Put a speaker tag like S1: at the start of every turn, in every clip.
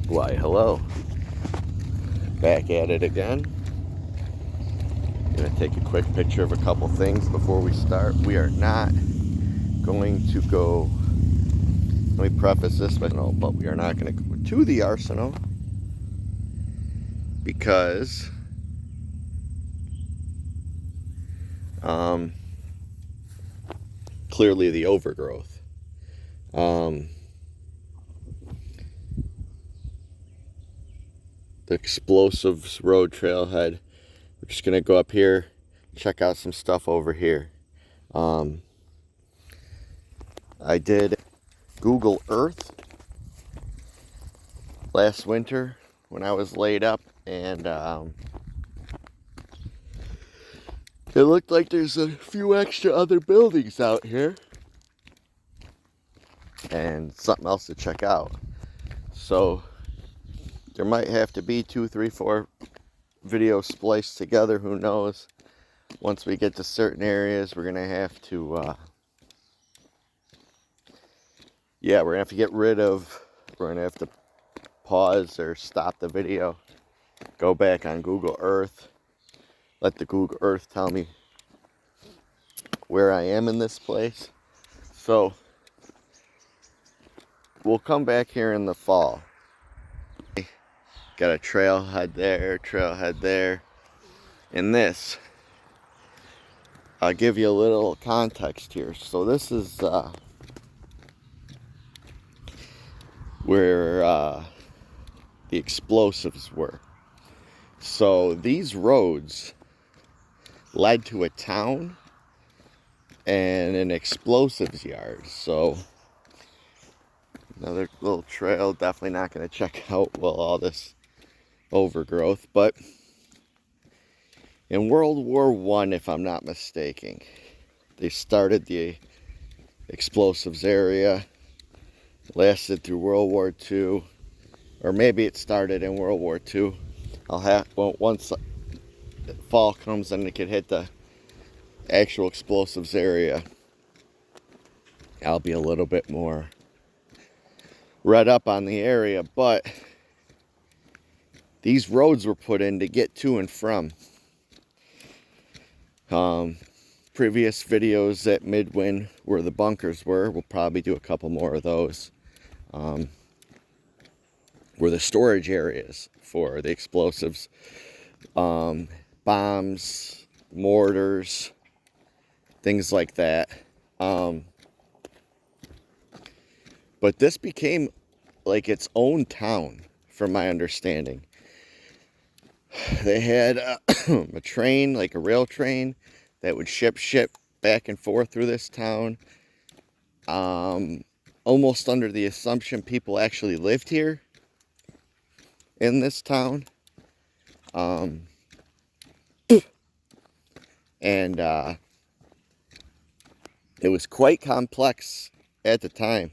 S1: Why, hello. Back at it again. Gonna take a quick picture of a couple things before we start. We are not going to go, let me preface this by no, but we are not going to go to the arsenal because clearly the overgrowth. The explosives road trailhead. We're just gonna go up here, check out some stuff over here. I did Google Earth last winter when I was laid up, and it looked like there's a few extra other buildings out here and something else to check out. So there might have to be 2, 3, 4 videos spliced together, who knows. Once we get to certain areas, we're gonna have to we're gonna have to get rid of, we're gonna have to pause or stop the video, go back on Google Earth, let the Google Earth tell me where I am in this place. So we'll come back here in the fall. Got a trailhead there. And this, I'll give you a little context here. So this is where the explosives were. So these roads led to a town and an explosives yard. So another little trail, definitely not going to check out all this overgrowth. But in World War I, if I'm not mistaken, they started the explosives area, lasted through World War II, or maybe it started in World War II. Once fall comes and it could hit the actual explosives area, I'll be a little bit more read up on the area. But these roads were put in to get to and from. Previous videos at Midwin where the bunkers were, we'll probably do a couple more of those, were the storage areas for the explosives, bombs, mortars, things like that. But this became like its own town, from my understanding. They had a train, like a rail train, that would ship back and forth through this town. Almost under the assumption people actually lived here in this town. And it was quite complex at the time.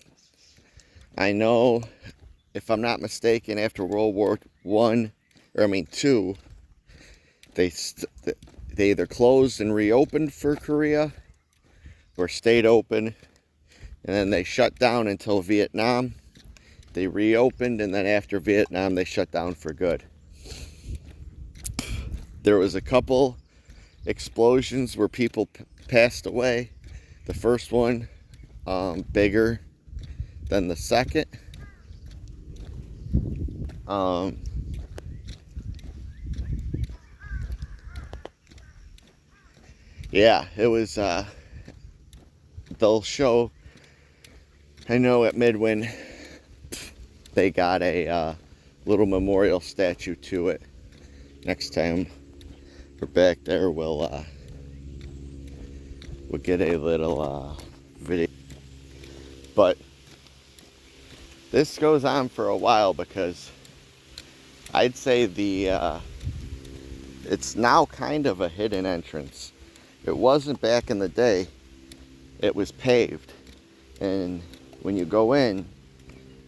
S1: I know, if I'm not mistaken, after World War II, they either closed and reopened for Korea or stayed open, and then they shut down until Vietnam. They reopened, and then after Vietnam they shut down for good. There was a couple explosions where people passed away. The first one bigger than the second. Yeah, it was, they'll show, I know at Midwin, they got a little memorial statue to it. Next time we're back there, we'll get a little video. But this goes on for a while because I'd say it's now kind of a hidden entrance. It wasn't back in the day. It was paved, and when you go in,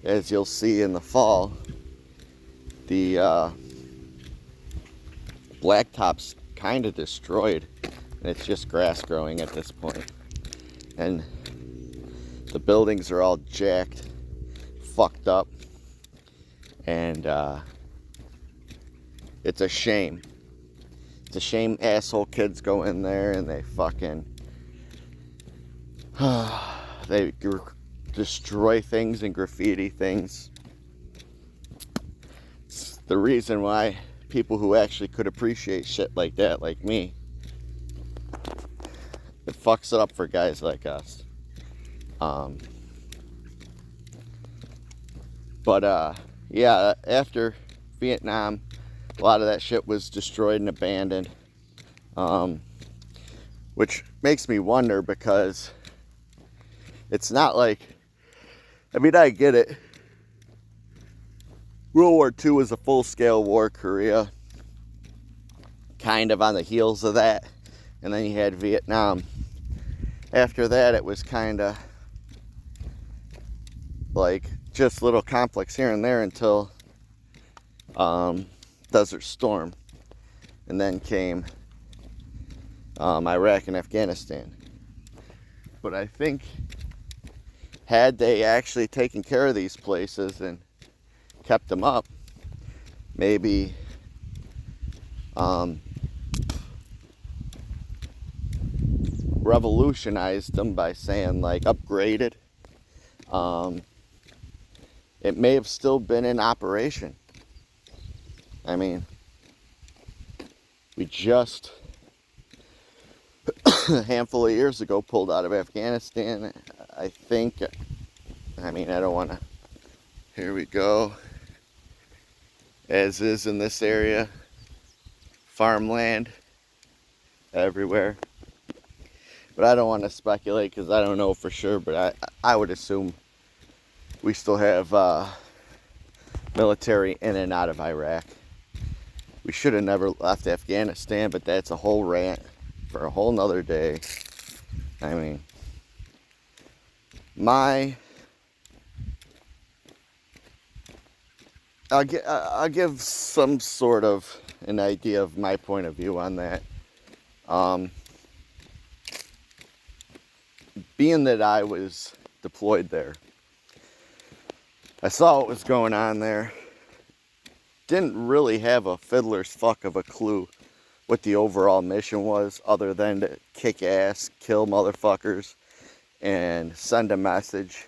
S1: as you'll see in the fall, the blacktop's kind of destroyed, and it's just grass growing at this point. And the buildings are all jacked, fucked up, And it's a shame. It's a shame asshole kids go in there and they fucking they destroy things and graffiti things. It's the reason why people who actually could appreciate shit like that, like me, it fucks it up for guys like us. Yeah, after Vietnam, a lot of that shit was destroyed and abandoned, which makes me wonder, because it's not like, I mean, I get it. World War II was a full-scale war. Korea kind of on the heels of that, and then you had Vietnam. After that, it was kind of like just little conflicts here and there until Desert Storm, and then came Iraq and Afghanistan. But I think had they actually taken care of these places and kept them up, maybe revolutionized them by saying, like, upgraded, it may have still been in operation. I mean, we just a handful of years ago pulled out of Afghanistan, I think. I mean, I don't want to. Here we go. As is in this area, farmland everywhere. But I don't want to speculate because I don't know for sure, but I would assume we still have military in and out of Iraq. We should have never left Afghanistan, but that's a whole rant for a whole nother day. I mean, I'll give some sort of an idea of my point of view on that. Being that I was deployed there, I saw what was going on there. Didn't really have a fiddler's fuck of a clue what the overall mission was, other than to kick ass, kill motherfuckers, and send a message.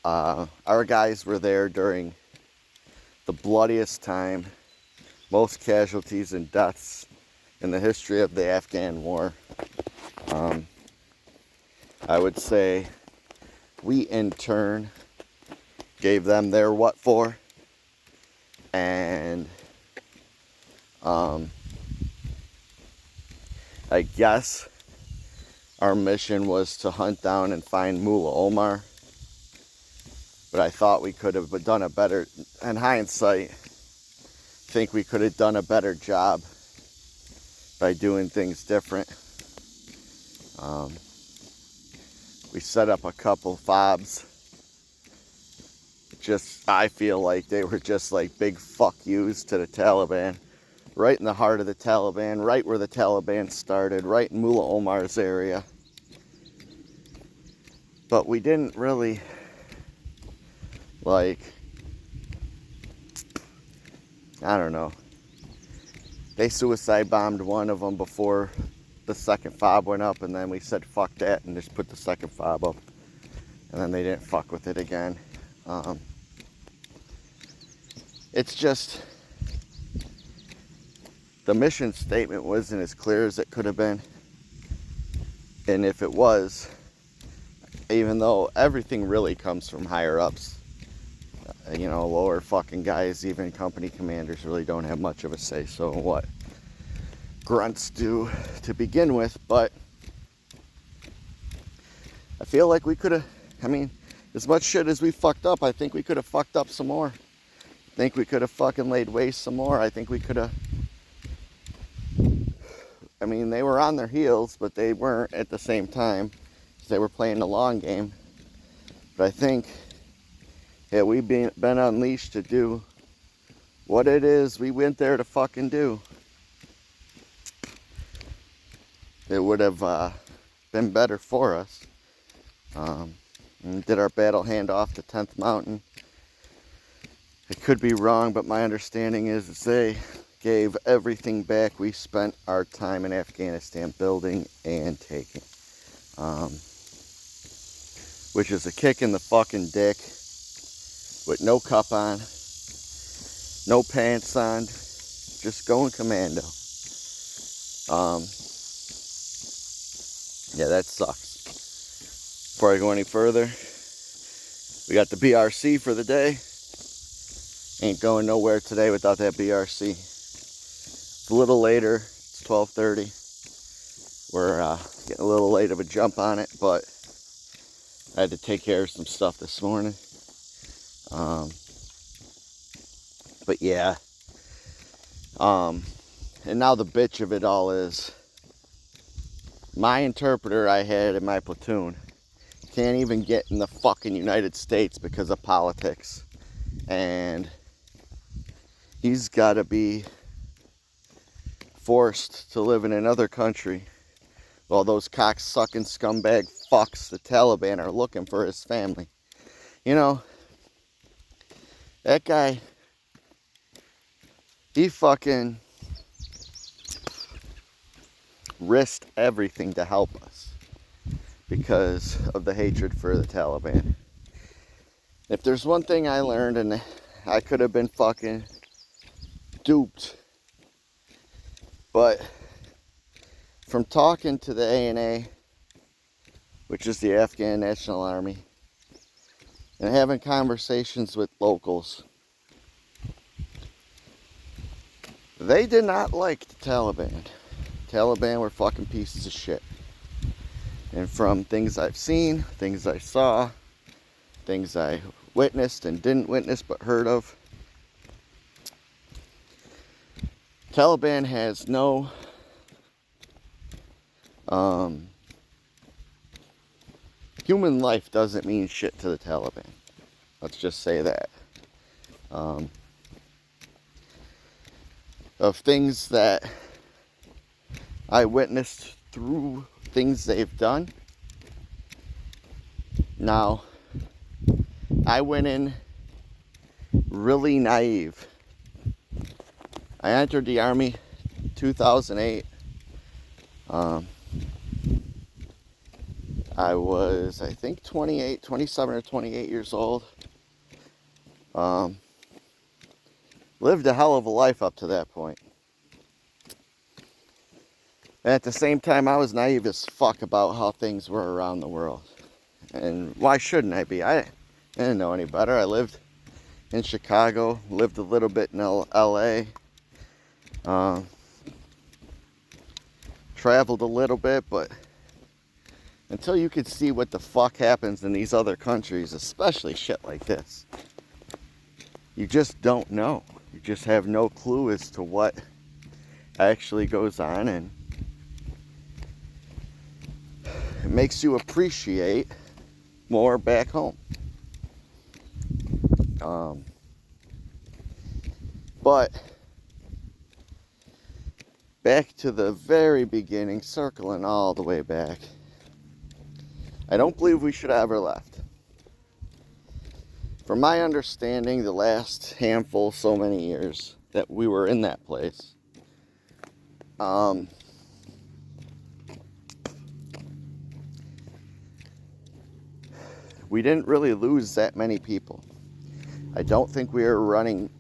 S1: Our guys were there during the bloodiest time, most casualties and deaths in the history of the Afghan war. I would say we in turn gave them their what for, and I guess our mission was to hunt down and find Mullah Omar, but I thought we could have done a better, in hindsight, think we could have done a better job by doing things different. We set up a couple fobs. I feel like they were just like big fuck yous to the Taliban. Right in the heart of the Taliban, right where the Taliban started, right in Mullah Omar's area. But we didn't really, like, I don't know. They suicide bombed one of them before the second fob went up, and then we said fuck that and just put the second fob up. And then they didn't fuck with it again. It's just, the mission statement wasn't as clear as it could have been. And if it was, even though everything really comes from higher ups, lower fucking guys, even company commanders, really don't have much of a say so in what grunts do to begin with. But I feel like we could have, as much shit as we fucked up, I think we could have fucked up some more. I think we could have fucking laid waste some more. I think we could have, they were on their heels, but they weren't at the same time. They were playing the long game. But I think, yeah, we've been unleashed to do what it is we went there to fucking do. It would have been better for us. and did our battle handoff to 10th Mountain. It could be wrong, but my understanding is they gave everything back we spent our time in Afghanistan building and taking. Which is a kick in the fucking dick with no cup on, no pants on, just going commando. Yeah, that sucks. Before I go any further, we got the BRC for the day. Ain't going nowhere today without that BRC. It's a little later, it's 12:30. We're getting a little late of a jump on it, but I had to take care of some stuff this morning. But yeah. And now the bitch of it all is my interpreter I had in my platoon can't even get in the fucking United States because of politics. And he's got to be forced to live in another country while those cock-sucking scumbag fucks, the Taliban, are looking for his family. You know, that guy, he fucking risked everything to help us because of the hatred for the Taliban. If there's one thing I learned, and I could have been fucking duped, but from talking to the ANA, which is the Afghan National Army, and having conversations with locals, they did not like the Taliban. Taliban were fucking pieces of shit. And from things I've seen, things I saw, things I witnessed and didn't witness but heard of, Taliban has no human life doesn't mean shit to the Taliban. Let's just say that. Of things that I witnessed through things they've done. Now, I went in really naive. I entered the Army 2008. I was, I think, 27 or 28 years old. Lived a hell of a life up to that point. And at the same time, I was naive as fuck about how things were around the world. And why shouldn't I be? I didn't know any better. I lived in Chicago, lived a little bit in LA. Traveled a little bit, but until you could see what the fuck happens in these other countries, especially shit like this, you just don't know. You just have no clue as to what actually goes on, and it makes you appreciate more back home. But back to the very beginning, circling all the way back, I don't believe we should have ever left. From my understanding, the last handful, so many years that we were in that place, we didn't really lose that many people. I don't think we were running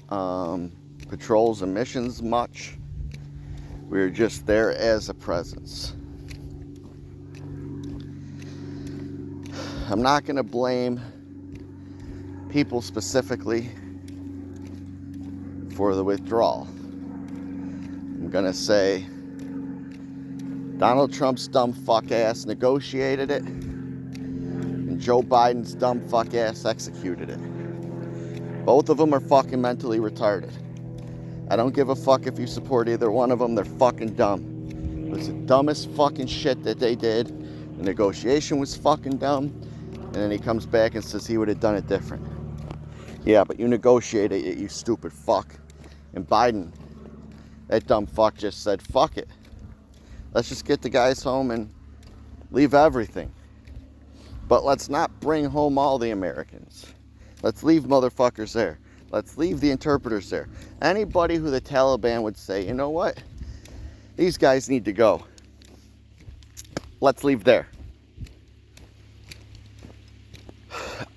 S1: patrols and missions much. We were just there as a presence. I'm not going to blame people specifically for the withdrawal. I'm going to say Donald Trump's dumb fuck ass negotiated it, and Joe Biden's dumb fuck ass executed it. Both of them are fucking mentally retarded. I don't give a fuck if you support either one of them. They're fucking dumb. It was the dumbest fucking shit that they did. The negotiation was fucking dumb. And then he comes back and says he would have done it different. Yeah, but you negotiated it, you stupid fuck. And Biden, that dumb fuck, just said, fuck it. Let's just get the guys home and leave everything. But let's not bring home all the Americans. Let's leave motherfuckers there. Let's leave the interpreters there. Anybody who the Taliban would say, you know what? These guys need to go. Let's leave there.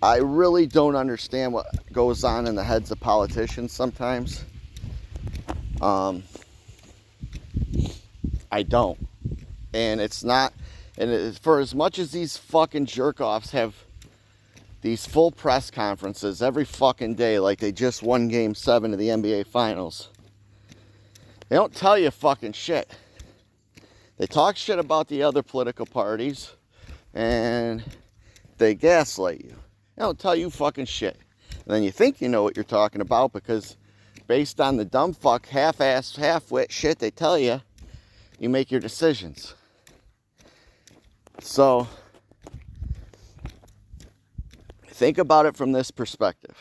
S1: I really don't understand what goes on in the heads of politicians sometimes. I don't. And it's not, and for as much as these fucking jerk-offs have these full press conferences every fucking day like they just won Game 7 of the NBA Finals, they don't tell you fucking shit. They talk shit about the other political parties, and they gaslight you. They don't tell you fucking shit. And then you think you know what you're talking about because based on the dumb fuck, half-assed, half-wit shit they tell you, you make your decisions. So, think about it from this perspective.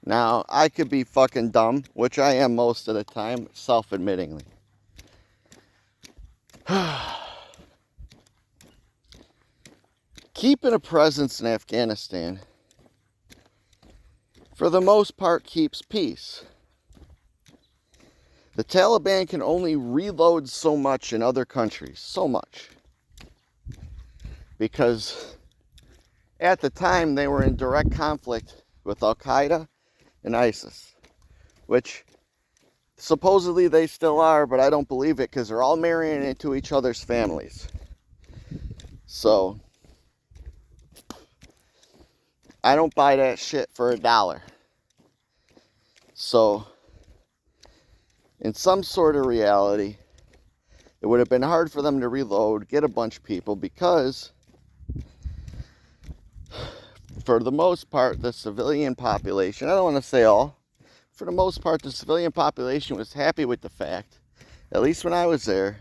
S1: Now, I could be fucking dumb, which I am most of the time, self-admittingly. Keeping a presence in Afghanistan, for the most part, keeps peace. The Taliban can only reload so much in other countries, so much. Because at the time they were in direct conflict with Al-Qaeda and ISIS, which supposedly they still are, but I don't believe it because they're all marrying into each other's families. So, I don't buy that shit for $1. So, in some sort of reality, it would have been hard for them to reload, get a bunch of people, because for the most part, the civilian population, I don't want to say all, for the most part, the civilian population was happy with the fact, at least when I was there,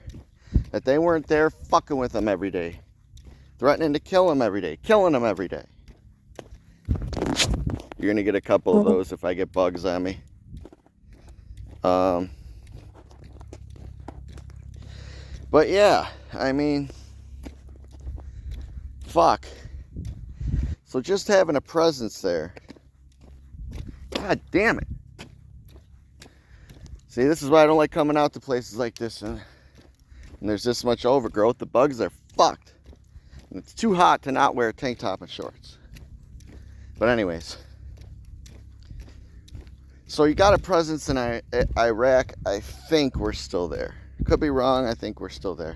S1: that they weren't there fucking with them every day, threatening to kill them every day, killing them every day. You're going to get a couple of those if I get bugs on me. But yeah, I mean, fuck. So just having a presence there. God damn it. See, this is why I don't like coming out to places like this and there's this much overgrowth. The bugs are fucked. And it's too hot to not wear a tank top and shorts. But anyways. So you got a presence in Iraq. I think we're still there. Could be wrong. I think we're still there.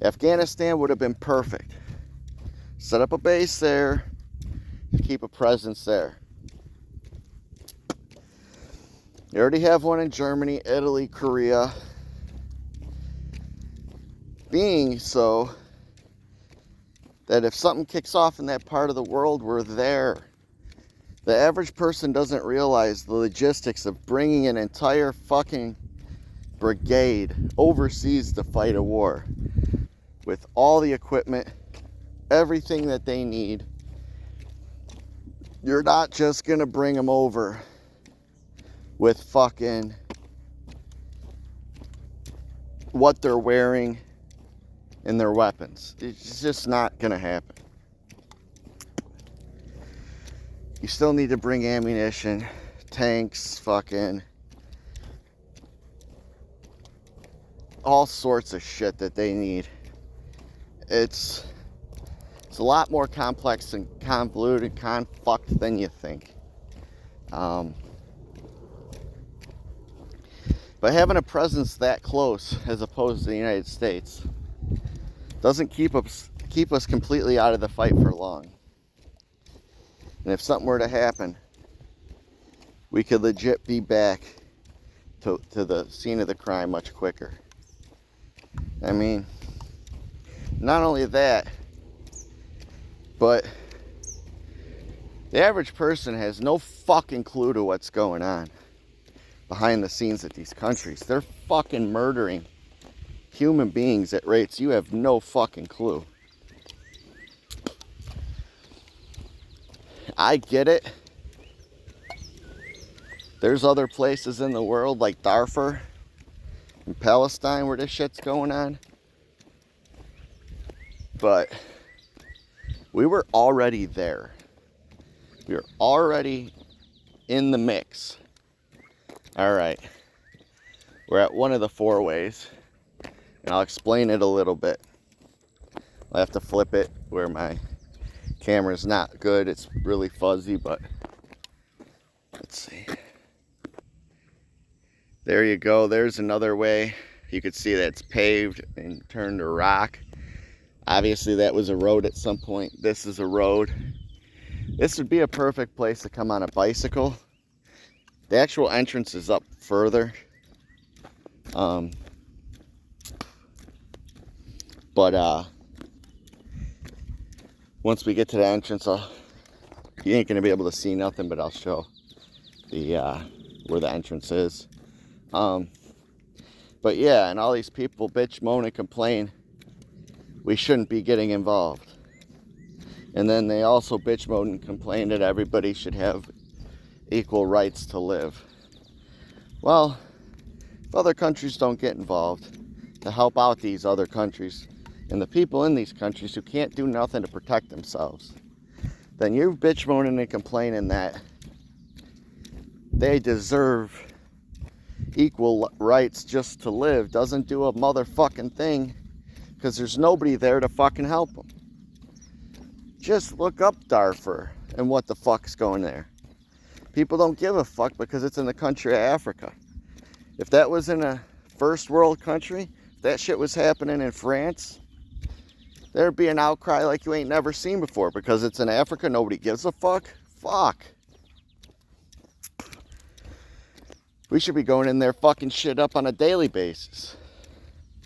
S1: Afghanistan would have been perfect. Set up a base there. Keep a presence there. You already have one in Germany, Italy, Korea. Being so that if something kicks off in that part of the world, we're there. The average person doesn't realize the logistics of bringing an entire fucking brigade overseas to fight a war with all the equipment, everything that they need. You're not just gonna bring them over with fucking what they're wearing and their weapons. It's just not gonna happen. You still need to bring ammunition, tanks, fucking all sorts of shit that they need. It's a lot more complex and convoluted, confucked than you think. But having a presence that close, as opposed to the United States, doesn't keep us completely out of the fight for long. And if something were to happen, we could legit be back to the scene of the crime much quicker. I mean, not only that, but the average person has no fucking clue to what's going on behind the scenes at these countries. They're fucking murdering human beings at rates you have no fucking clue. I get it. There's other places in the world like Darfur in Palestine where this shit's going on. But we were already there. We were already in the mix. All right. We're at one of the four ways, and I'll explain it a little bit. I'll have to flip it where my camera's not good. It's really fuzzy, but let's see. There you go. There's another way. You could see that it's paved and turned to rock. Obviously, that was a road at some point. This is a road. This would be a perfect place to come on a bicycle. The actual entrance is up further. Once we get to the entrance, you ain't gonna be able to see nothing, but I'll show the where the entrance is. But yeah, and all these people bitch, moan, and complain we shouldn't be getting involved. And then they also bitch, moan, and complain that everybody should have equal rights to live. Well, if other countries don't get involved to help out these other countries and the people in these countries who can't do nothing to protect themselves, then you're bitch, moaning, and complaining that they deserve equal rights just to live doesn't do a motherfucking thing, because there's nobody there to fucking help them. Just look up Darfur and what the fuck's going there. People don't give a fuck because it's in the country of Africa. If that was in a first world country, if that shit was happening in France, there'd be an outcry like you ain't never seen before, because it's in Africa, nobody gives a fuck. Fuck. We should be going in there fucking shit up on a daily basis.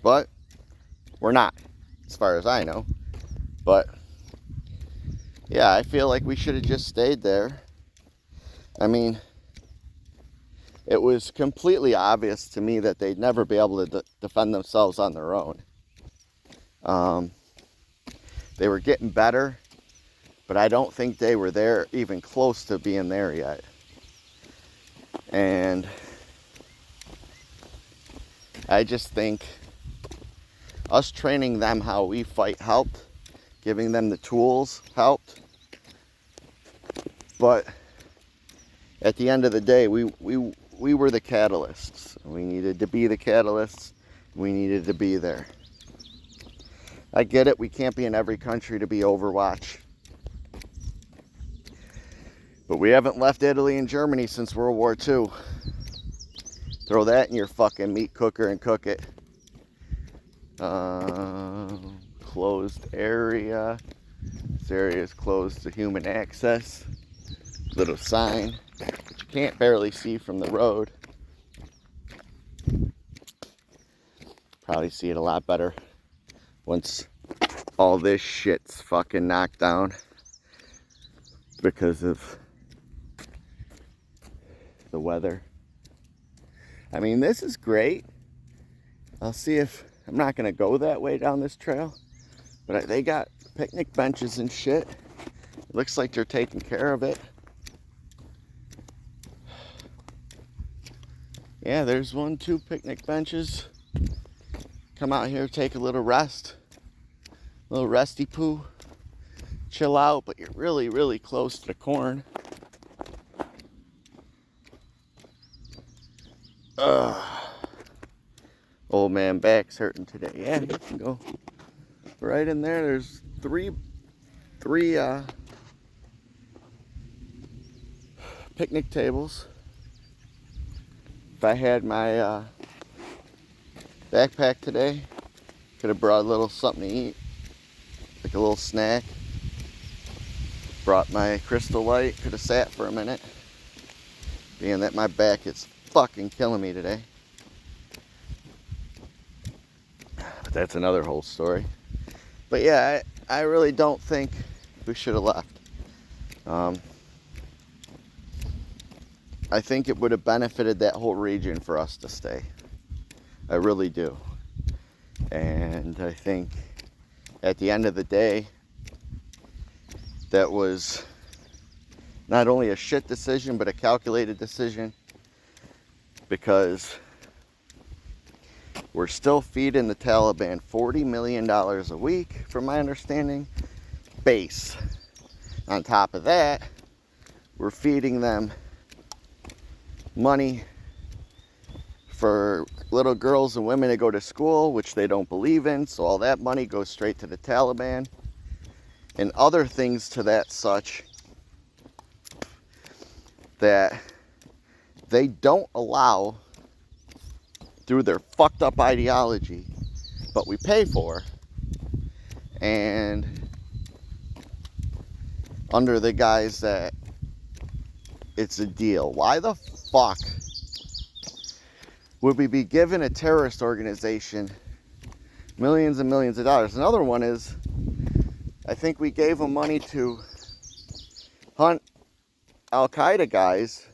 S1: But we're not, as far as I know. But yeah, I feel like we should have just stayed there. I mean, it was completely obvious to me that they'd never be able to defend themselves on their own. They were getting better, but I don't think they were there, even close to being there yet. And I just think us training them how we fight helped. Giving them the tools helped. But at the end of the day, we were the catalysts. We needed to be the catalysts. We needed to be there. I get it, we can't be in every country to be Overwatch. But we haven't left Italy and Germany since World War II. Throw that in your fucking meat cooker and cook it. Closed area. This area is closed to human access. Little sign, which you can't barely see from the road. Probably see it a lot better once all this shit's fucking knocked down because of the weather. I mean, this is great. I'll see if I'm not gonna go that way down this trail, but they got picnic benches and shit. It looks like they're taking care of it. Yeah, there's 1, 2 picnic benches. Come out here, take a little rest. A little resty poo. Chill out, but you're really, really close to the corn. Old man back's hurting today. Yeah, you can go right in there. There's three picnic tables. If I had my backpack today, could have brought a little something to eat, like a little snack. Brought my crystal light, could have sat for a minute, being that my back is fucking killing me today. But that's another whole story. But yeah, I really don't think we should have left. I think it would have benefited that whole region for us to stay. I really do. And I think at the end of the day, that was not only a shit decision, but a calculated decision, because we're still feeding the Taliban $40 million a week, from my understanding, base. On top of that, we're feeding them money for little girls and women to go to school, which they don't believe in, so all that money goes straight to the Taliban. And other things to that such that they don't allow through their fucked up ideology, but we pay for. And under the guise that it's a deal. Why the fuck would we be giving a terrorist organization millions and millions of dollars? Another one is, I think we gave them money to hunt Al-Qaeda guys,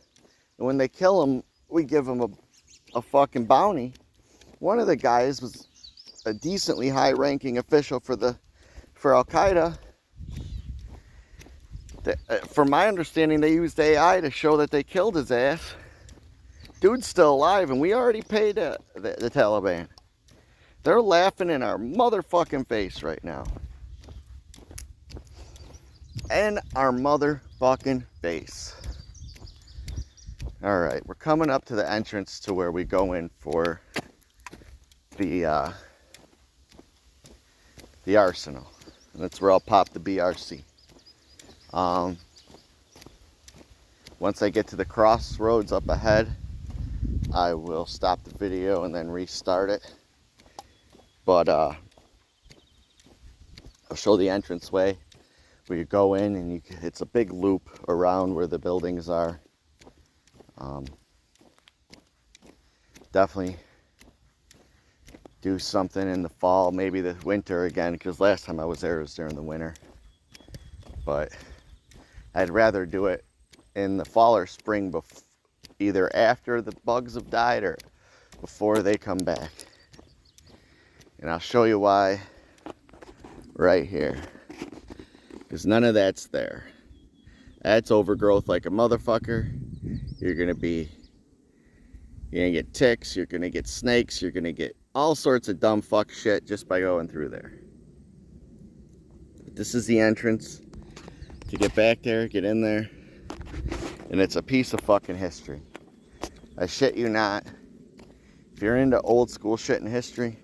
S1: and when they kill them, we give them a fucking bounty. One of the guys was a decently high-ranking official for Al-Qaeda. From my understanding, they used AI to show that they killed his ass. Dude's still alive, and we already paid the Taliban. They're laughing in our motherfucking face right now. In our motherfucking face. Alright, we're coming up to the entrance to where we go in for the arsenal. And that's where I'll pop the BRC. Once I get to the crossroads up ahead, I will stop the video and then restart it. But I'll show the entranceway where you go in, and it's a big loop around where the buildings are. Definitely do something in the fall, maybe the winter again, because last time I was there was during the winter. But I'd rather do it in the fall or spring, either after the bugs have died or before they come back. And I'll show you why right here. Because none of that's there. That's overgrowth like a motherfucker. You're gonna get ticks, you're gonna get snakes, you're gonna get all sorts of dumb fuck shit just by going through there. But this is the entrance to get back there, get in there. And it's a piece of fucking history. I shit you not. If you're into old school shit in history,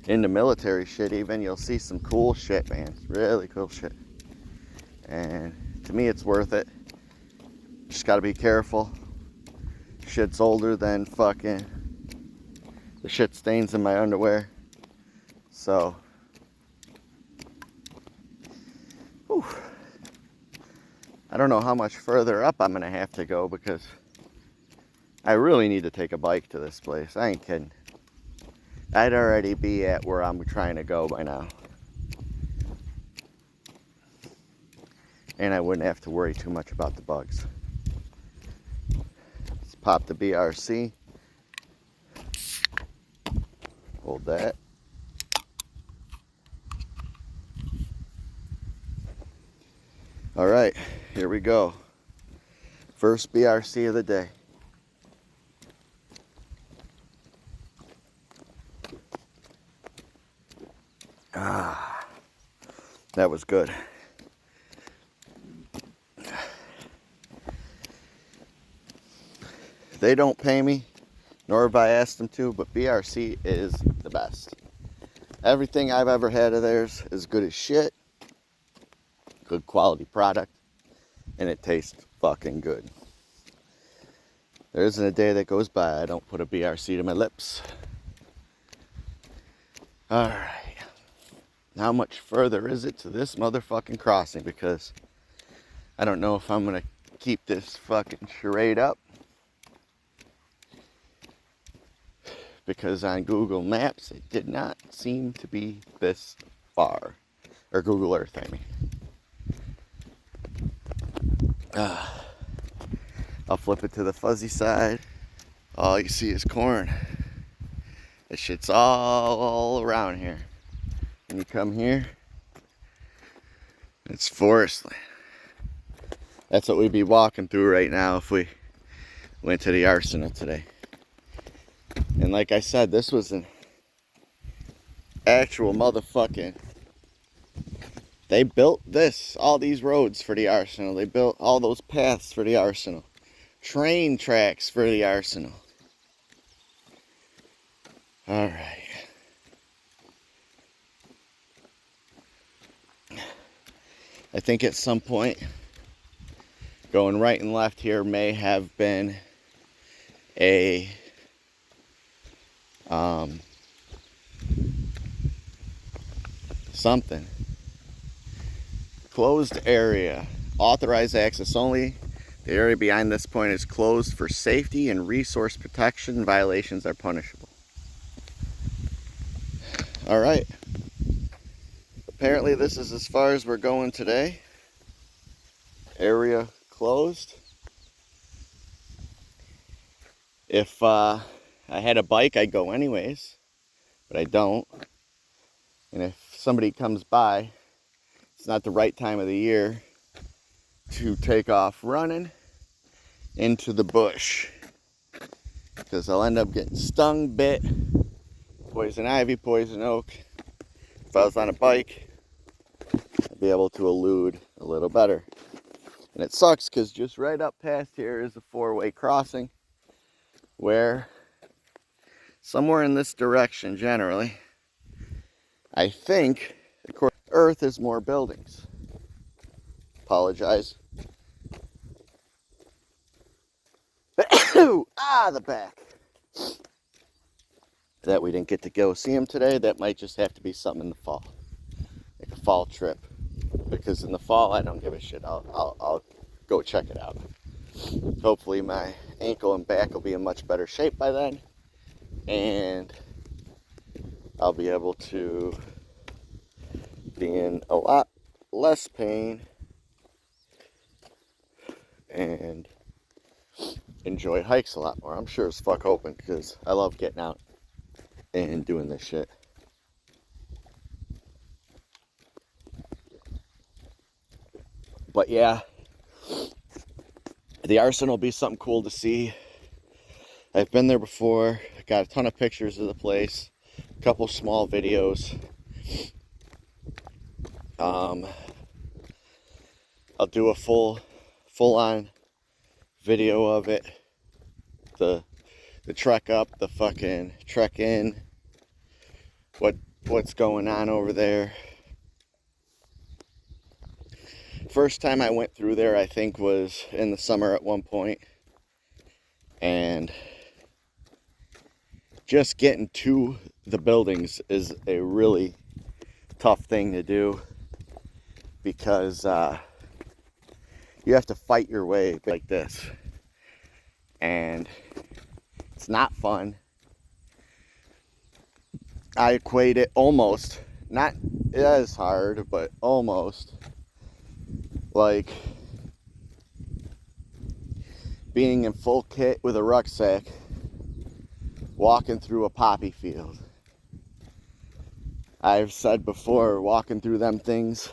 S1: into military shit even, you'll see some cool shit, man. Really cool shit. And to me, it's worth it. Just gotta be careful. Shit's older than fucking the shit stains in my underwear. So, whew. I don't know how much further up I'm gonna have to go, because I really need to take a bike to this place. I ain't kidding. I'd already be at where I'm trying to go by now. And I wouldn't have to worry too much about the bugs. Let's pop the BRC. Hold that. All right, here we go. First BRC of the day. Ah, that was good. They don't pay me, nor have I asked them to, but BRC is the best. Everything I've ever had of theirs is good as shit. Good quality product, and it tastes fucking good. There isn't a day that goes by I don't put a BRC to my lips. Alright. How much further is it to this motherfucking crossing? Because I don't know if I'm going to keep this fucking charade up. Because on Google Maps, it did not seem to be this far. Or Google Earth, I mean. I'll flip it to the fuzzy side. All you see is corn. This shit's all around here. And you come here, it's forest land. That's what we'd be walking through right now if we went to the arsenal today. And like I said, this was actual motherfucking... They built all these roads for the arsenal. They built all those paths for the arsenal. Train tracks for the arsenal. Alright. I think at some point, going right and left here may have been a something. Closed area. Authorized access only. The area behind this point is closed for safety and resource protection. Violations are punishable. Alright. Apparently this is as far as we're going today. Area closed. If I had a bike, I'd go anyways. But I don't. And if somebody comes by, it's not the right time of the year to take off running into the bush, because I'll end up getting stung, bit, poison ivy, poison oak. If I was on a bike, I'd be able to elude a little better. And it sucks because just right up past here is a four-way crossing where somewhere in this direction generally, I think, of course, Earth is more buildings. Apologize. The back. That we didn't get to go see him today. That might just have to be something in the fall. Like a fall trip. Because in the fall, I don't give a shit. I'll go check it out. Hopefully my ankle and back will be in much better shape by then. And I'll be able to be in a lot less pain and enjoy hikes a lot more. I'm sure as fuck hoping, because I love getting out and doing this shit. But yeah, the arsenal will be something cool to see. I've been there before. I got a ton of pictures of the place, a couple small videos. I'll do a full-on video of it. The trek up, the fucking trek in, what's going on over there. First time I went through there, I think, was in the summer at one point. And just getting to the buildings is a really tough thing to do, because you have to fight your way like this. And it's not fun. I equate it almost, not as hard, but almost like being in full kit with a rucksack, walking through a poppy field. I've said before, walking through them things,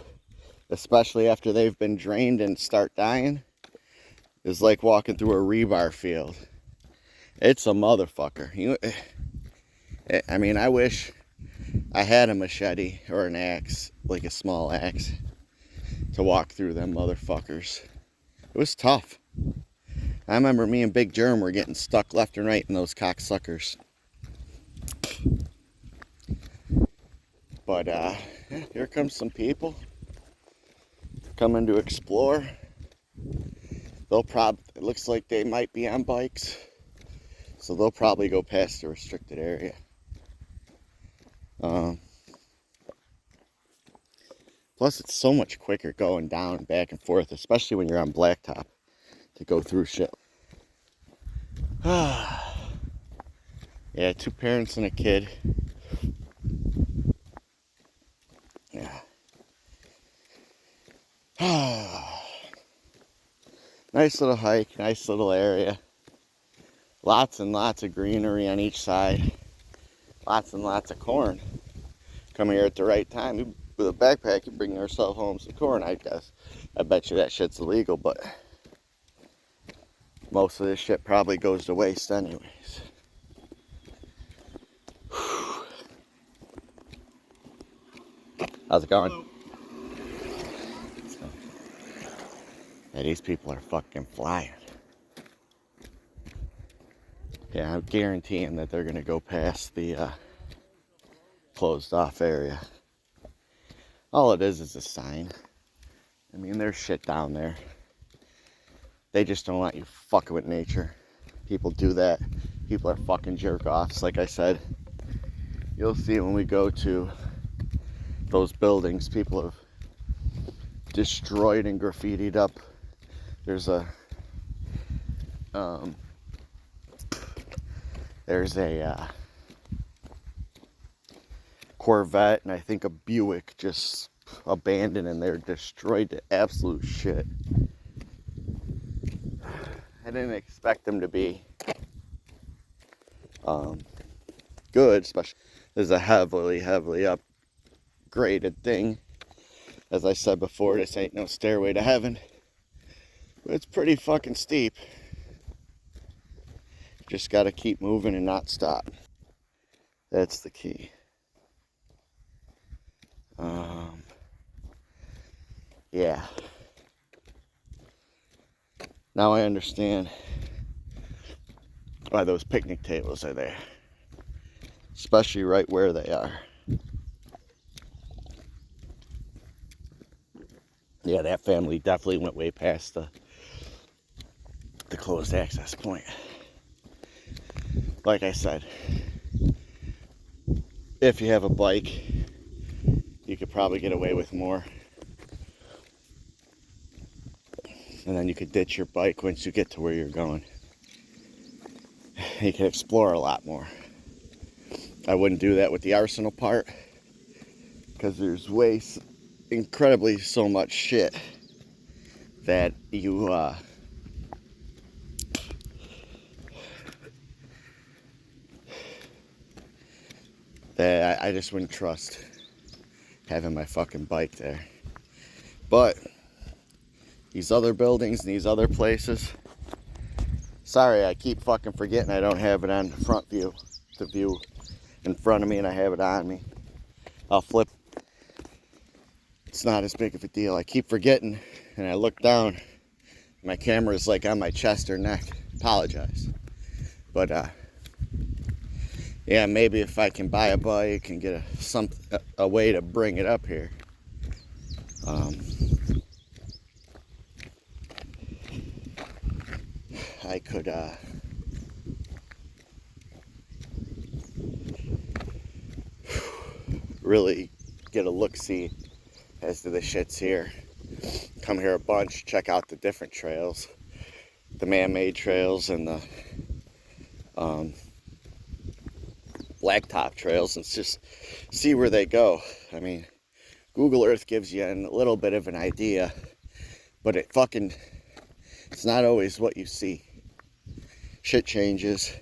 S1: especially after they've been drained and start dying, is like walking through a rebar field. It's a motherfucker. I mean, I wish I had a machete or an axe, like a small axe, to walk through them motherfuckers. It was tough. I remember me and Big Germ were getting stuck left and right in those cocksuckers. But here comes some people coming to explore. It looks like they might be on bikes, so they'll probably go past the restricted area. Plus, it's so much quicker going down, back and forth, especially when you're on blacktop, to go through shit. Yeah, 2 parents and a kid. Yeah. Nice little hike, nice little area. Lots and lots of greenery on each side. Lots and lots of corn. Come here at the right time. With a backpack, you bring yourself home some corn, I guess. I bet you that shit's illegal, but most of this shit probably goes to waste anyways. How's it going? So, yeah, these people are fucking flying. Yeah, I'm guaranteeing that they're gonna go past the closed off area. All it is a sign. I mean, there's shit down there. They just don't want you fucking with nature. People do that. People are fucking jerk offs, like I said. You'll see when we go to those buildings, people have destroyed and graffitied up. There's a Corvette and I think a Buick just abandoned and they're destroyed to absolute shit. I didn't expect them to be good, especially this is a heavily upgraded thing. As I said before, this ain't no stairway to heaven, but it's pretty fucking steep. Just gotta keep moving and not stop. That's the key. Yeah. Now I understand why those picnic tables are there. Especially right where they are. Yeah, that family definitely went way past the closed access point. Like I said, if you have a bike, you could probably get away with more. And then you could ditch your bike once you get to where you're going. You can explore a lot more. I wouldn't do that with the arsenal part because there's incredibly so much shit that you that I just wouldn't trust having my fucking bike there. But these other buildings and these other places, sorry, I keep fucking forgetting I don't have it on the front view, the view in front of me, and I have it on me. I'll flip. It's not as big of a deal. I keep forgetting, and I look down. My camera is like on my chest or neck. Apologize. But yeah, maybe if I can buy a bike and get a way to bring it up here. I could really get a look-see as to the shits here. Come here a bunch, check out the different trails, the man-made trails and the blacktop trails, and just see where they go. I mean, Google Earth gives you a little bit of an idea, but it's not always what you see. Shit changes.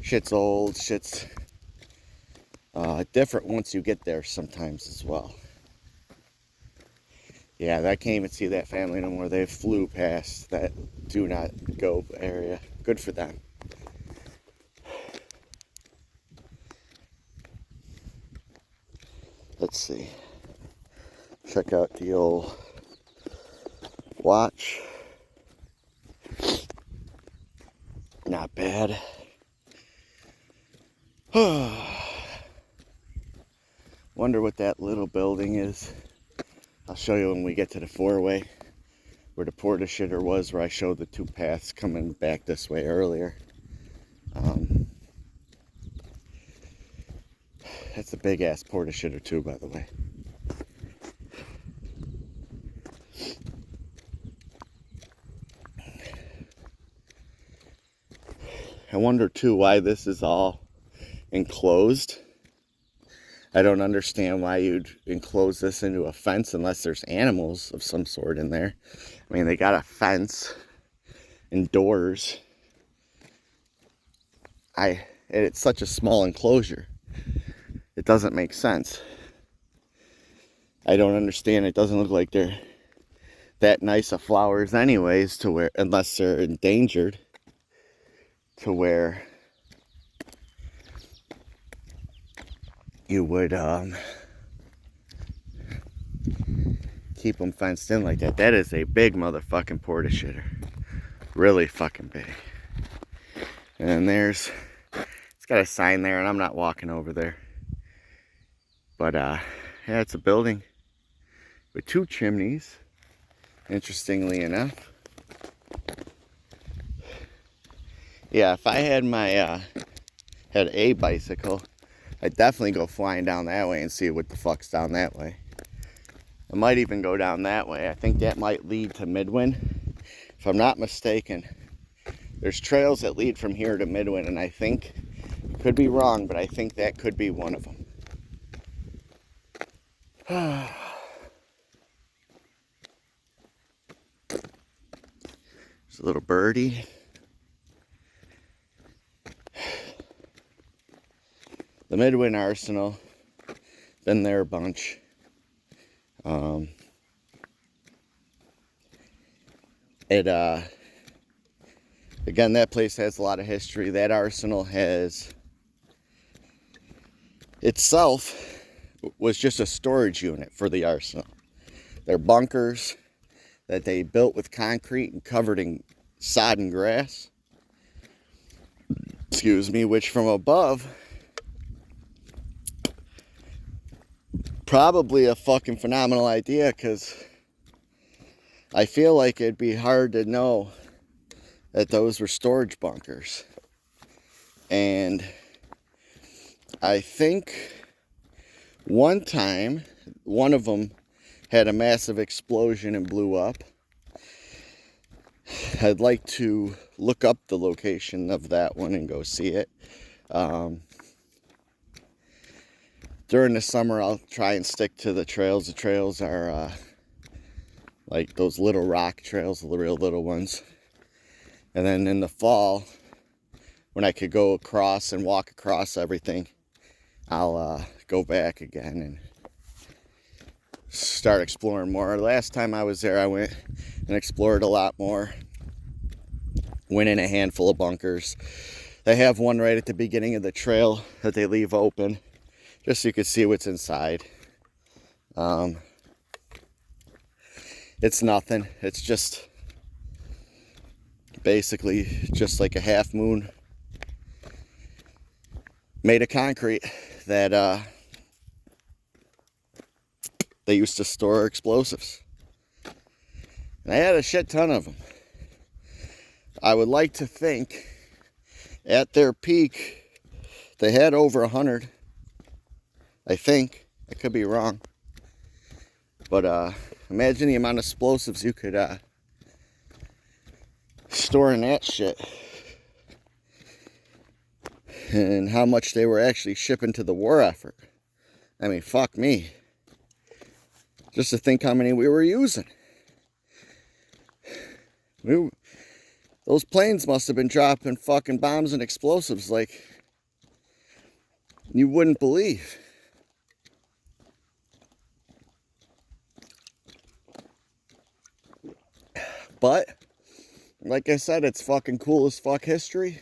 S1: Shit's old. Shit's different once you get there sometimes as well. Yeah, I can't even see that family no more. They flew past that do not go area. Good for them. Let's see. Check out the old watch. Not bad. Wonder what that little building is. I'll show you when we get to the four-way where the porta shitter was, where I showed the two paths coming back this way earlier. That's a big ass porta shitter too, by the way. I wonder too why this is all enclosed. I don't understand why you'd enclose this into a fence unless there's animals of some sort in there. I mean, they got a fence and doors. It's such a small enclosure. It doesn't make sense. I don't understand. It doesn't look like they're that nice of flowers anyways, to where, unless they're endangered, to where you would keep them fenced in like that. That is a big motherfucking porta shitter. Really fucking big. And there's, it's got a sign there, and I'm not walking over there. But yeah, it's a building with 2 chimneys, interestingly enough. Yeah, if I had my had a bicycle, I'd definitely go flying down that way and see what the fuck's down that way. I might even go down that way. I think that might lead to Midwin. If I'm not mistaken, there's trails that lead from here to Midwin, and I think, could be wrong, but I think that could be one of them. There's a little birdie. The Midwin Arsenal, been there a bunch. Again, that place has a lot of history. That arsenal has, itself, was just a storage unit for the arsenal. They're bunkers that they built with concrete and covered in sodden grass. Excuse me, which from above, probably a fucking phenomenal idea, because I feel like it'd be hard to know that those were storage bunkers. And I think one time, one of them had a massive explosion and blew up. I'd like to look up the location of that one and go see it. During the summer, I'll try and stick to the trails. The trails are like those little rock trails, the real little ones. And then in the fall, when I could go across and walk across everything, I'll go back again and start exploring more. Last time I was there, I went and explored a lot more. Went in a handful of bunkers. They have one right at the beginning of the trail that they leave open, just so you can see what's inside. It's nothing. It's just basically just like a half moon made of concrete that they used to store explosives. And I had a shit ton of them. I would like to think at their peak they had over 100. I think. I could be wrong. But imagine the amount of explosives you could store in that shit. And how much they were actually shipping to the war effort. I mean, fuck me. Just to think how many we were using. Those planes must have been dropping fucking bombs and explosives like you wouldn't believe. But, like I said, it's fucking cool as fuck history.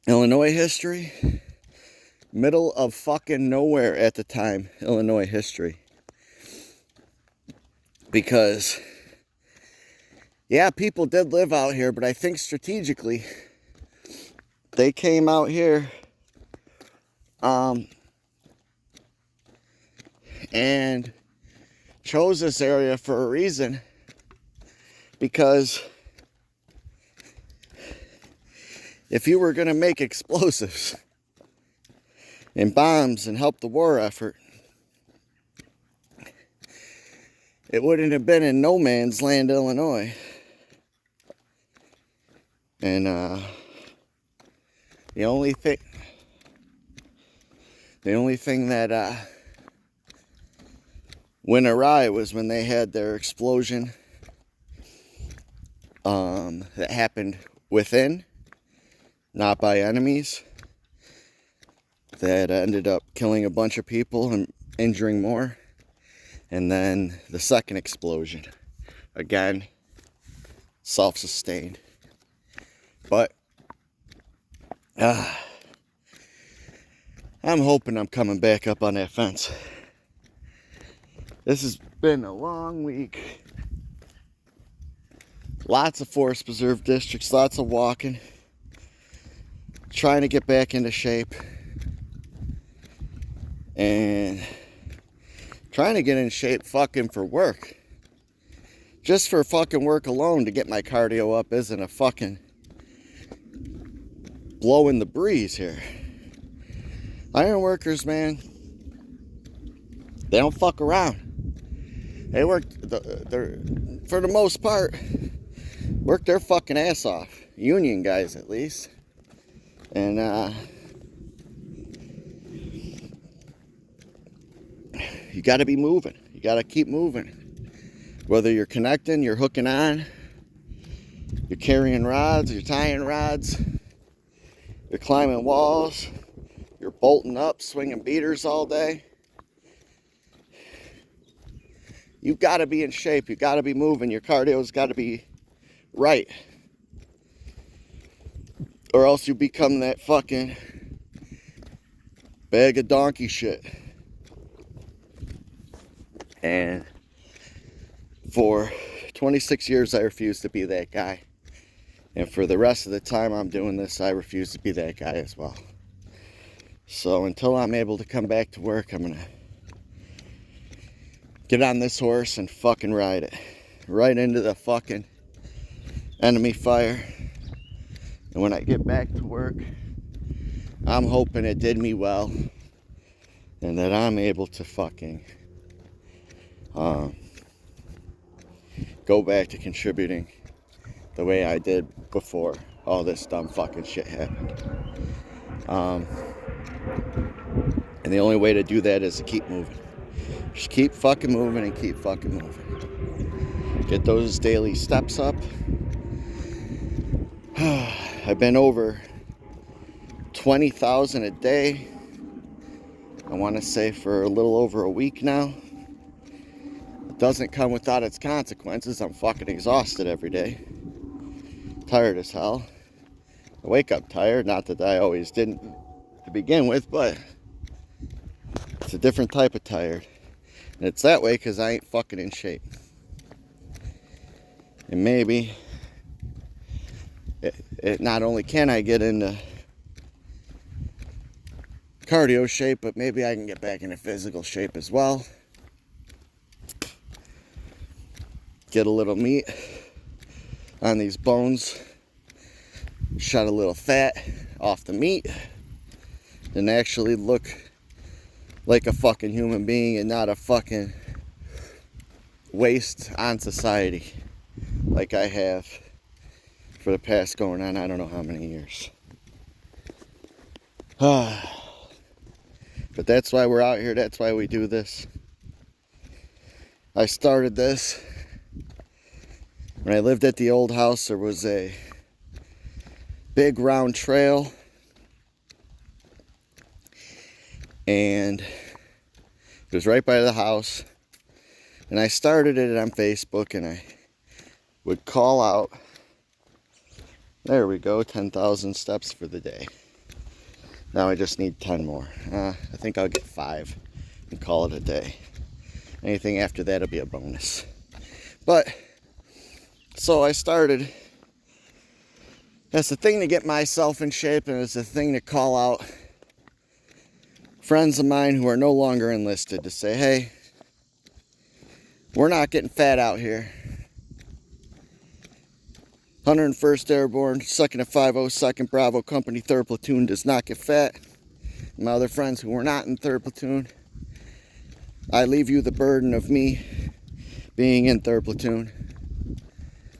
S1: Illinois history. Middle of fucking nowhere at the time, Illinois history. Because, yeah, people did live out here, but I think strategically, they came out here and chose this area for a reason. Because if you were going to make explosives and bombs and help the war effort, it wouldn't have been in no man's land, Illinois. And the only thing that went awry was when they had their explosion that happened within, not by enemies, that ended up killing a bunch of people and injuring more. And then the second explosion, again, self-sustained. But I'm hoping I'm coming back up on that fence. This has been a long week. Lots of forest preserve districts, lots of walking. Trying to get back into shape. And trying to get in shape fucking for work. Just for fucking work alone to get my cardio up isn't a fucking blowing the breeze here. Iron workers, man, they don't fuck around. They work, they're, for the most part, work their fucking ass off. Union guys, at least. And, you gotta be moving. You gotta keep moving. Whether you're connecting, you're hooking on, you're carrying rods, you're tying rods, you're climbing walls, you're bolting up, swinging beaters all day. You've got to be in shape. You've got to be moving. Your cardio's got to be right. Or else you become that fucking bag of donkey shit. And for 26 years, I refused to be that guy. And for the rest of the time I'm doing this, I refuse to be that guy as well. So until I'm able to come back to work, I'm gonna get on this horse and fucking ride it. Right into the fucking enemy fire. And when I get back to work, I'm hoping it did me well. And that I'm able to fucking go back to contributing the way I did before all this dumb fucking shit happened. And the only way to do that is to keep moving. Just keep fucking moving and keep fucking moving. Get those daily steps up. I've been over 20,000 a day. I want to say for a little over a week now. It doesn't come without its consequences. I'm fucking exhausted every day. Tired as hell. I wake up tired. Not that I always didn't to begin with, but it's a different type of tired. And it's that way because I ain't fucking in shape. And maybe it not only can I get into cardio shape, but maybe I can get back into physical shape as well. Get a little meat on these bones. Shut a little fat off the meat. And actually look like a fucking human being and not a fucking waste on society like I have for the past going on I don't know how many years. But that's why we're out here. That's why we do this. I started this when I lived at the old house. There was a big round trail, and it was right by the house, and I started it on Facebook, and I would call out, there we go, 10,000 steps for the day. Now I just need 10 more. I think I'll get 5 and call it a day. Anything after that will be a bonus. But so I started as a thing to get myself in shape, and as a thing to call out friends of mine who are no longer enlisted to say, hey, we're not getting fat out here. 101st Airborne, 2nd of 502nd Bravo Company, 3rd Platoon does not get fat. My other friends who were not in 3rd Platoon, I leave you the burden of me being in 3rd Platoon,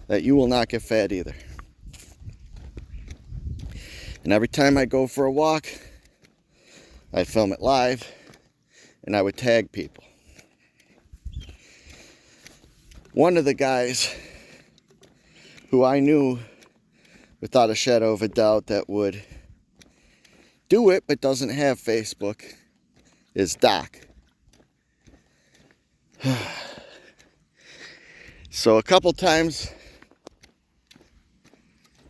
S1: that you will not get fat either. And every time I go for a walk, I'd film it live, and I would tag people. One of the guys who I knew without a shadow of a doubt that would do it but doesn't have Facebook is Doc. So a couple times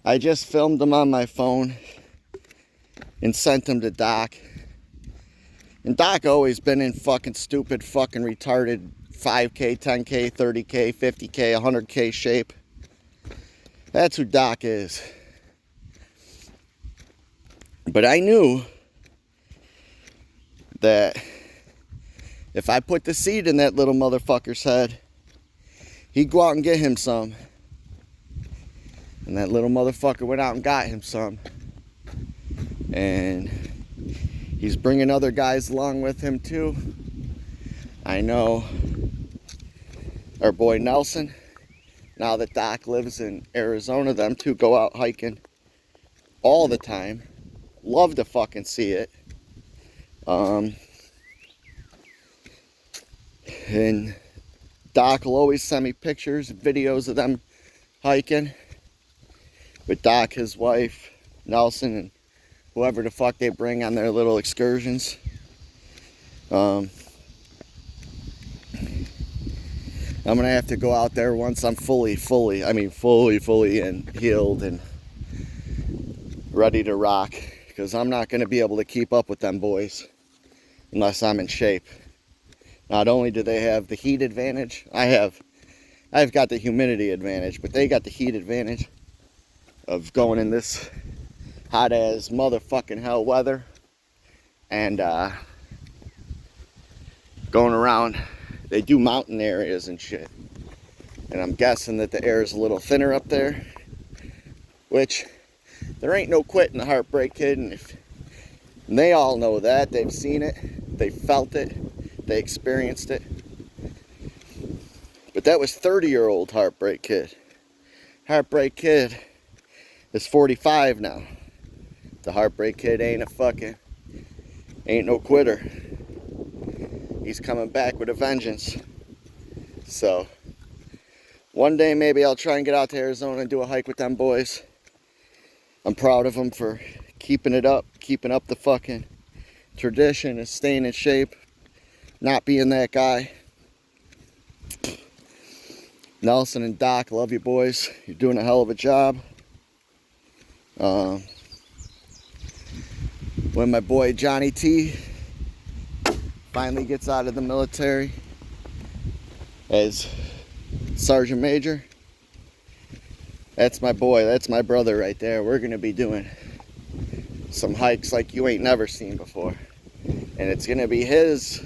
S1: I just filmed them on my phone and sent them to Doc. And Doc always been in fucking stupid, fucking retarded 5K, 10K, 30K, 50K, 100K shape. That's who Doc is. But I knew that if I put the seed in that little motherfucker's head, he'd go out and get him some. And that little motherfucker went out and got him some. And he's bringing other guys along with him too. I know our boy Nelson, now that Doc lives in Arizona, them two go out hiking all the time. Love to fucking see it. And Doc will always send me pictures, videos of them hiking with Doc, his wife, Nelson, and whoever the fuck they bring on their little excursions. I'm gonna have to go out there once I'm fully and healed and ready to rock, because I'm not gonna be able to keep up with them boys unless I'm in shape. Not only do they have the heat advantage, I've got the humidity advantage, but they got the heat advantage of going in this hot as motherfucking hell weather and going around. They do mountain areas and shit, and I'm guessing that the air is a little thinner up there, which there ain't no quitting the Heartbreak Kid, and they all know that. They've seen it, they felt it, they experienced it. But that was 30-year-old Heartbreak Kid. Heartbreak Kid is 45 now. The Heartbreak Kid ain't no quitter. He's coming back with a vengeance. So one day maybe I'll try and get out to Arizona and do a hike with them boys. I'm proud of them for keeping it up, keeping up the fucking tradition and staying in shape, not being that guy. Nelson and Doc, love you boys. You're doing a hell of a job. When my boy Johnny T finally gets out of the military as Sergeant Major, that's my boy, that's my brother right there. We're gonna be doing some hikes like you ain't never seen before. And it's gonna be his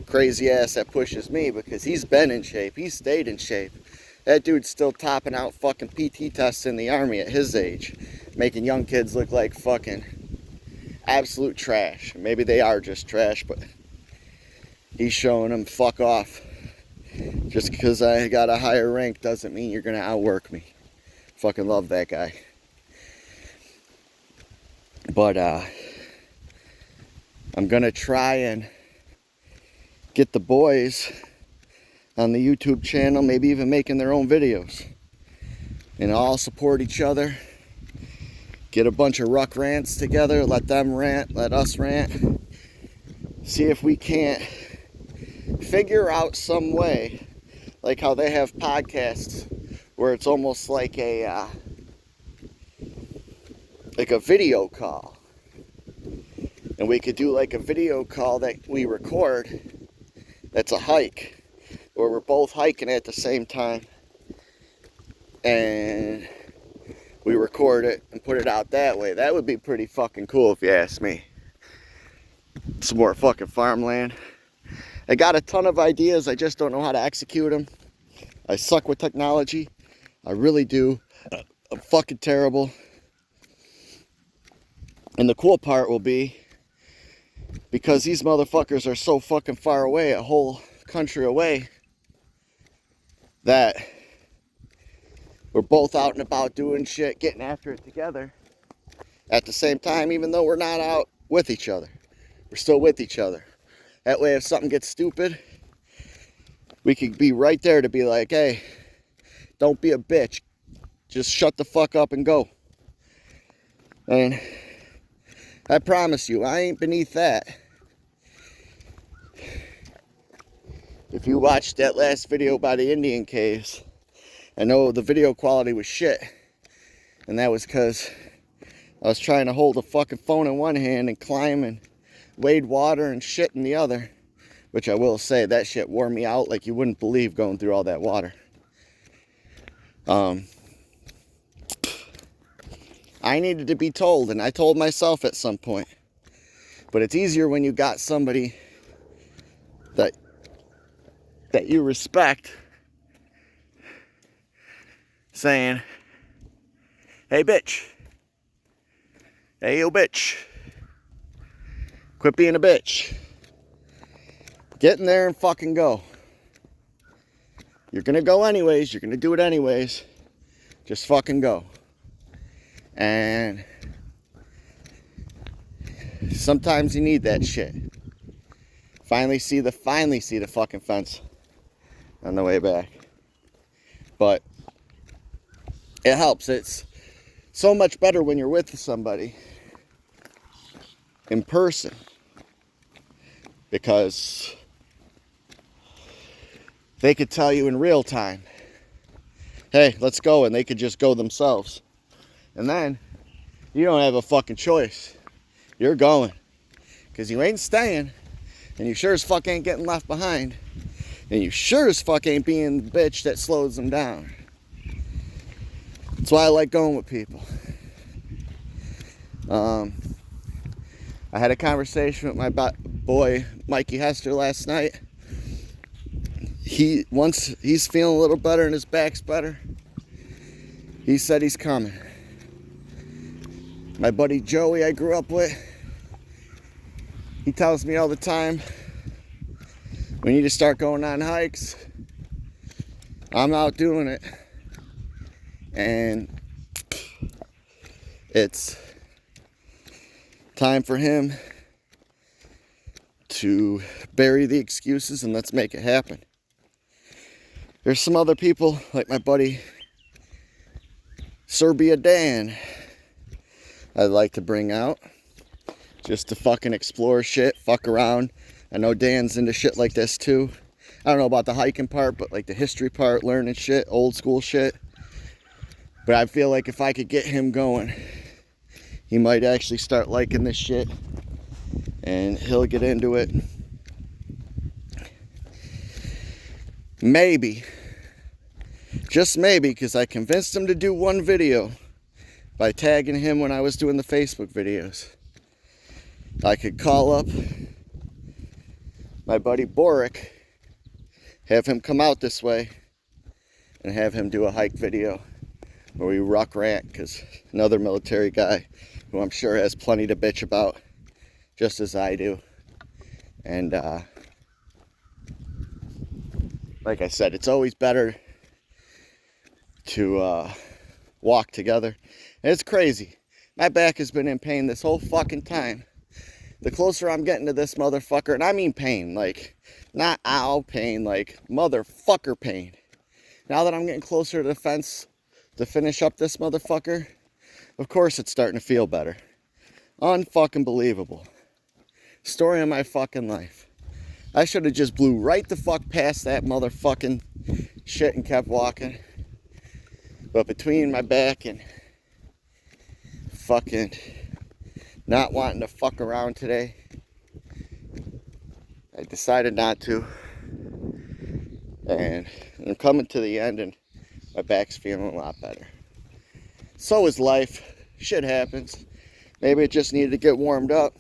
S1: crazy ass that pushes me, because he's been in shape, he's stayed in shape. That dude's still topping out fucking PT tests in the Army at his age, making young kids look like fucking absolute trash. Maybe they are just trash, but he's showing them fuck off. Just because I got a higher rank doesn't mean you're gonna outwork me. Fucking love that guy. But I'm gonna try and get the boys on the YouTube channel, maybe even making their own videos, and all support each other. Get a bunch of Ruck Rants together, let them rant, let us rant. See if we can't figure out some way, like how they have podcasts where it's almost like a video call. And we could do like a video call that we record that's a hike, where we're both hiking at the same time, and we record it and put it out that way. That would be pretty fucking cool if you ask me. Some more fucking farmland. I got a ton of ideas, I just don't know how to execute them. I suck with technology. I really do. I'm fucking terrible. And the cool part will be, because these motherfuckers are so fucking far away, a whole country away, that we're both out and about doing shit, getting after it together at the same time, even though we're not out with each other. We're still with each other. That way, if something gets stupid, we could be right there to be like, hey, don't be a bitch. Just shut the fuck up and go. And I promise you, I ain't beneath that. If you watched that last video by the Indian caves, I know the video quality was shit. And that was because I was trying to hold a fucking phone in one hand and climb and wade water and shit in the other, which I will say, that shit wore me out like you wouldn't believe going through all that water. I needed to be told, and I told myself at some point. But it's easier when you got somebody that you respect saying, hey bitch, hey yo bitch, quit being a bitch, get in there and fucking go. You're gonna go anyways, you're gonna do it anyways, just fucking go. And sometimes you need that shit. Finally see the fucking fence on the way back. But it helps. It's so much better when you're with somebody in person, because they could tell you in real time, hey, let's go, and they could just go themselves. And then you don't have a fucking choice. You're going, because you ain't staying, and you sure as fuck ain't getting left behind, and you sure as fuck ain't being the bitch that slows them down. That's why I like going with people. I had a conversation with my boy Mikey Hester last night. Once he's feeling a little better and his back's better, he said he's coming. My buddy Joey I grew up with, he tells me all the time, we need to start going on hikes. I'm out doing it. And it's time for him to bury the excuses and let's make it happen. There's some other people, like my buddy Serbia Dan, I'd like to bring out just to fucking explore shit, fuck around. I know Dan's into shit like this too. I don't know about the hiking part, but like the history part, learning shit, old school shit. But I feel like if I could get him going, he might actually start liking this shit and he'll get into it. Maybe, just maybe, because I convinced him to do one video by tagging him when I was doing the Facebook videos. I could call up my buddy Boric, have him come out this way, and have him do a hike video where we Ruck Rant, because another military guy who I'm sure has plenty to bitch about, just as I do. And like I said, it's always better to walk together. And it's crazy. My back has been in pain this whole fucking time. The closer I'm getting to this motherfucker, and I mean pain, like, not ow pain, like motherfucker pain. Now that I'm getting closer to the fence to finish up this motherfucker, of course it's starting to feel better. Unfucking believable. Story of my fucking life. I should have just blew right the fuck past that motherfucking shit and kept walking. But between my back and fucking not wanting to fuck around today, I decided not to. And I'm coming to the end and my back's feeling a lot better. So is life. Shit happens. Maybe it just needed to get warmed up.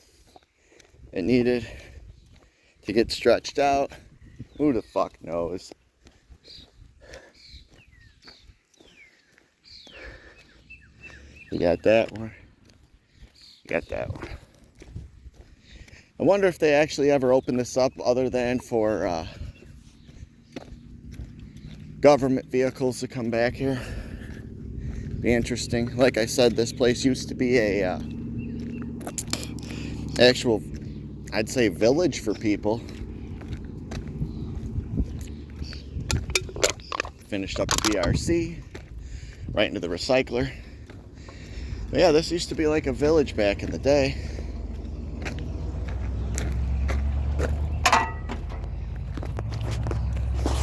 S1: It needed to get stretched out. Who the fuck knows? You got that one. You got that one. I wonder if they actually ever open this up other than for government vehicles to come back here. Be interesting. Like I said, this place used to be a actual, I'd say, village for people. Finished up the BRC, right into the recycler. But yeah, this used to be like a village back in the day.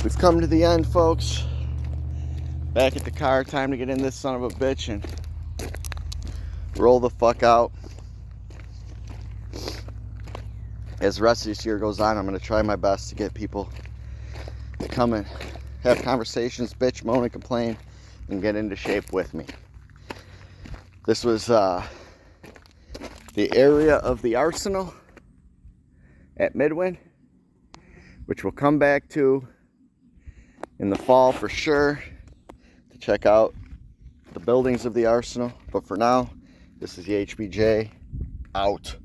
S1: We've come to the end, folks. Back at the car, time to get in this son of a bitch and roll the fuck out. as the rest of this year goes on, I'm going to try my best to get people to come and have conversations, bitch, moan, and complain, and get into shape with me. This was the area of the arsenal at Midwin, which we'll come back to in the fall for sure to check out the buildings of the arsenal. But for now, this is the HBJ out.